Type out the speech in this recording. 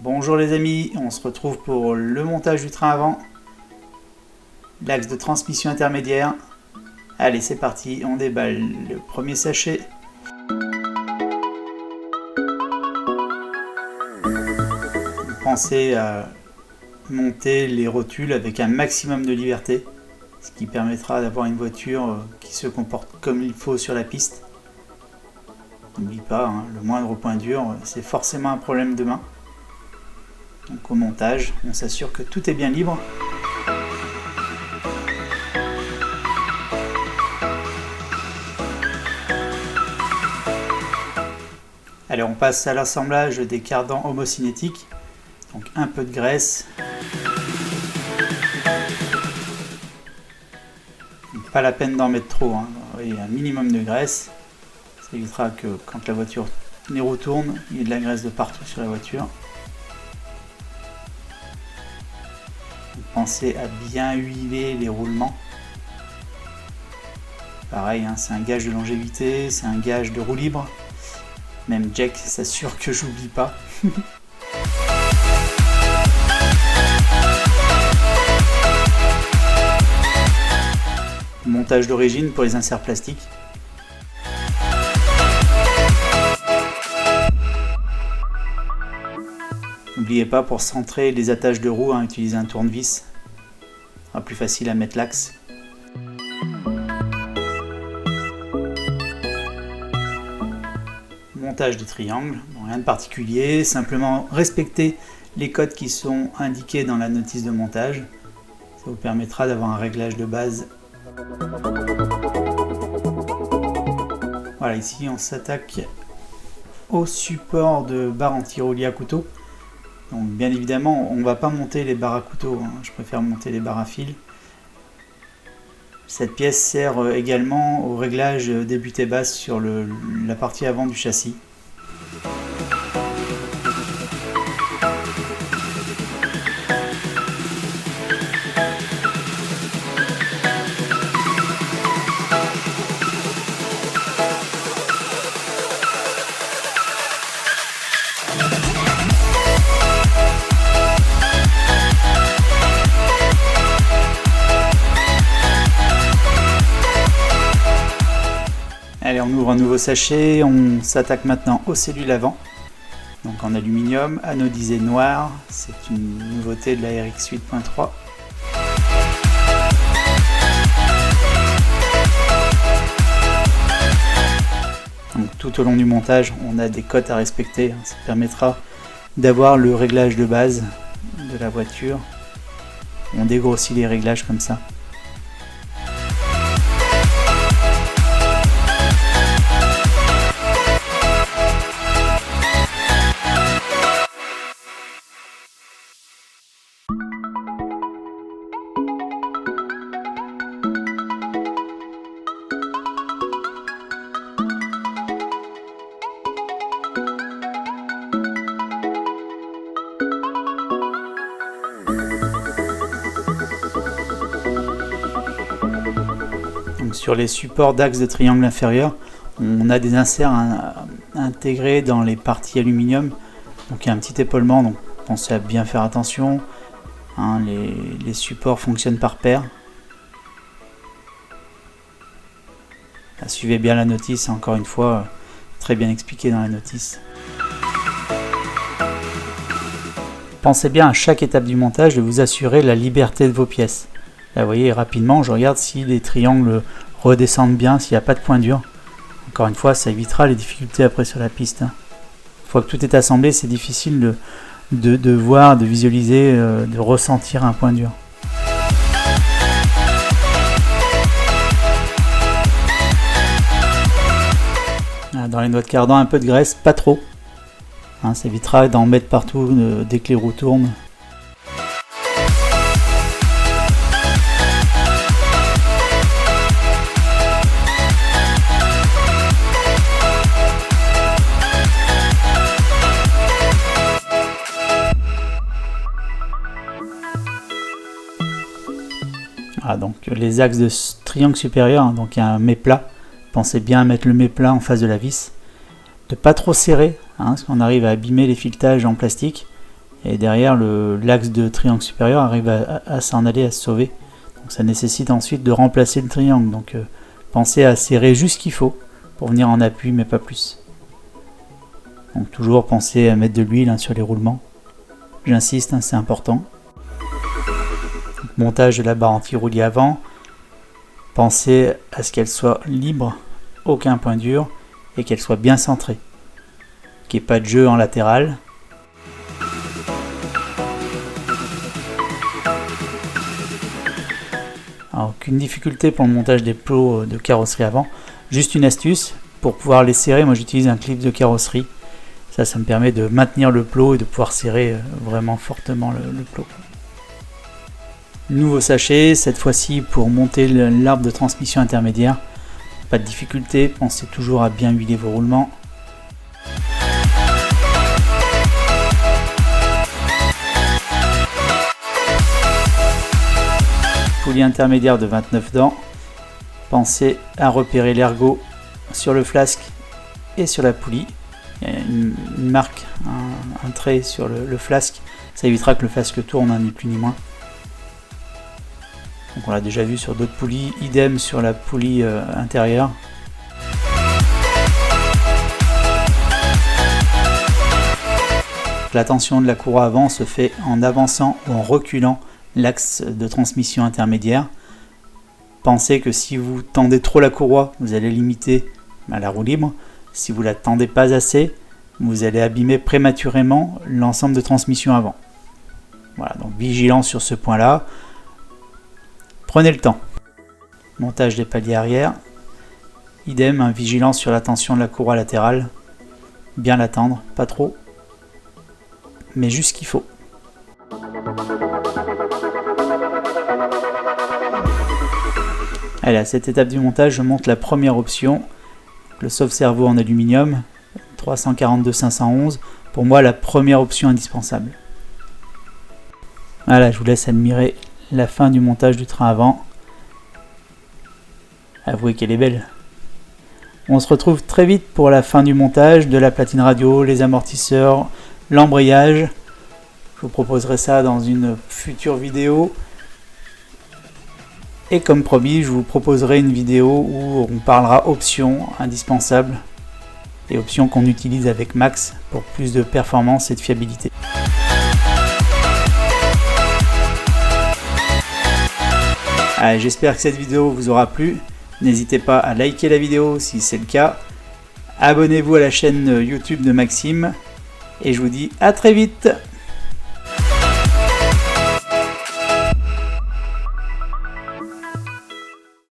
Bonjour les amis, on se retrouve pour le montage du train avant, l'axe de transmission intermédiaire. Allez, c'est parti, on déballe le premier sachet. Pensez à monter les rotules avec un maximum de liberté, ce qui permettra d'avoir une voiture qui se comporte comme il faut sur la piste. N'oublie pas, le moindre point dur, c'est forcément un problème de main. Donc au montage, on s'assure que tout est bien libre. Allez, on passe à l'assemblage des cardans homocinétiques. Donc un peu de graisse. Pas la peine d'en mettre trop, Et un minimum de graisse. Ça évitera que quand la voiture les roues tournent, il y ait de la graisse de partout sur la voiture. Pensez à bien huiler les roulements. Pareil, c'est un gage de longévité, c'est un gage de roue libre. Même Jack s'assure que j'oublie pas. Montage d'origine pour les inserts plastiques. N'oubliez pas, pour centrer les attaches de roues, utilisez un tournevis. Ce sera plus facile à mettre l'axe. Montage des triangles, rien de particulier, simplement respecter les codes qui sont indiqués dans la notice de montage. Ça vous permettra d'avoir un réglage de base. Voilà, ici on s'attaque au support de barre anti-roulis à couteau. Donc bien évidemment, on ne va pas monter les barres à couteau, je préfère monter les barres à fil. Cette pièce sert également au réglage des butées basses sur la partie avant du châssis. Allez, on ouvre un nouveau sachet, on s'attaque maintenant aux cellules avant. Donc en aluminium, anodisé noir, c'est une nouveauté de la RX 8.3. Donc tout au long du montage, on a des cotes à respecter, ça permettra d'avoir le réglage de base de la voiture. On dégrossit les réglages comme ça. Sur les supports d'axe de triangle inférieur, on a des inserts intégrés dans les parties aluminium. Donc il y a un petit épaulement, donc pensez à bien faire attention. Les supports fonctionnent par paire. Suivez bien la notice, encore une fois, très bien expliqué dans la notice. Pensez bien à chaque étape du montage de vous assurer la liberté de vos pièces. Là, vous voyez, rapidement, je regarde si les triangles redescendent bien, s'il n'y a pas de point dur. Encore une fois, ça évitera les difficultés après sur la piste. Une fois que tout est assemblé, c'est difficile de voir, de visualiser, de ressentir un point dur. Dans les noix de cardan, un peu de graisse, pas trop. Ça évitera d'en mettre partout dès que les roues tournent. Donc les axes de triangle supérieur, donc il y a un mets plat. Pensez bien à mettre le mets plat en face de la vis. de pas trop serrer, hein, parce qu'on arrive à abîmer les filetages en plastique. Et derrière, l'axe de triangle supérieur arrive à s'en aller, à se sauver. Donc ça nécessite ensuite de remplacer le triangle. Donc pensez à serrer juste ce qu'il faut pour venir en appui, mais pas plus. Donc toujours pensez à mettre de l'huile sur les roulements. J'insiste, c'est important. Donc, montage de la barre anti-roulis avant. Pensez à ce qu'elle soit libre, aucun point dur, et qu'elle soit bien centrée. Qu'il n'y ait pas de jeu en latéral. Alors, aucune difficulté pour le montage des plots de carrosserie avant. Juste une astuce, pour pouvoir les serrer, moi j'utilise un clip de carrosserie. Ça me permet de maintenir le plot et de pouvoir serrer vraiment fortement le plot. Nouveau sachet, cette fois-ci pour monter l'arbre de transmission intermédiaire. Pas de difficulté, pensez toujours à bien huiler vos roulements. Poulie intermédiaire de 29 dents. Pensez à repérer l'ergot sur le flasque et sur la poulie. Il y a une marque, un trait sur le flasque, ça évitera que le flasque tourne, ni plus ni moins. Donc on l'a déjà vu sur d'autres poulies, idem sur la poulie intérieure. La tension de la courroie avant se fait en avançant ou en reculant l'axe de transmission intermédiaire. Pensez que si vous tendez trop la courroie, vous allez limiter la roue libre. Si vous ne la tendez pas assez, vous allez abîmer prématurément l'ensemble de transmission avant. Voilà, donc vigilance sur ce point-là. Prenez le temps. Montage des paliers arrière. Idem, vigilance sur la tension de la courroie latérale. Bien la tendre, pas trop, mais juste ce qu'il faut. Allez, à cette étape du montage, je monte la première option. Le sauve-cerveau en aluminium, 342-511, pour moi la première option indispensable. Voilà, je vous laisse admirer la fin du montage du train avant. Avouez qu'elle est belle. On se retrouve très vite pour la fin du montage de la platine radio, les amortisseurs, l'embrayage. Je vous proposerai ça dans une future vidéo. Et comme promis, je vous proposerai une vidéo où on parlera options indispensables et options qu'on utilise avec Max pour plus de performance et de fiabilité. Allez, j'espère que cette vidéo vous aura plu. N'hésitez pas à liker la vidéo si c'est le cas. Abonnez-vous à la chaîne YouTube de Maxime. Et je vous dis à très vite.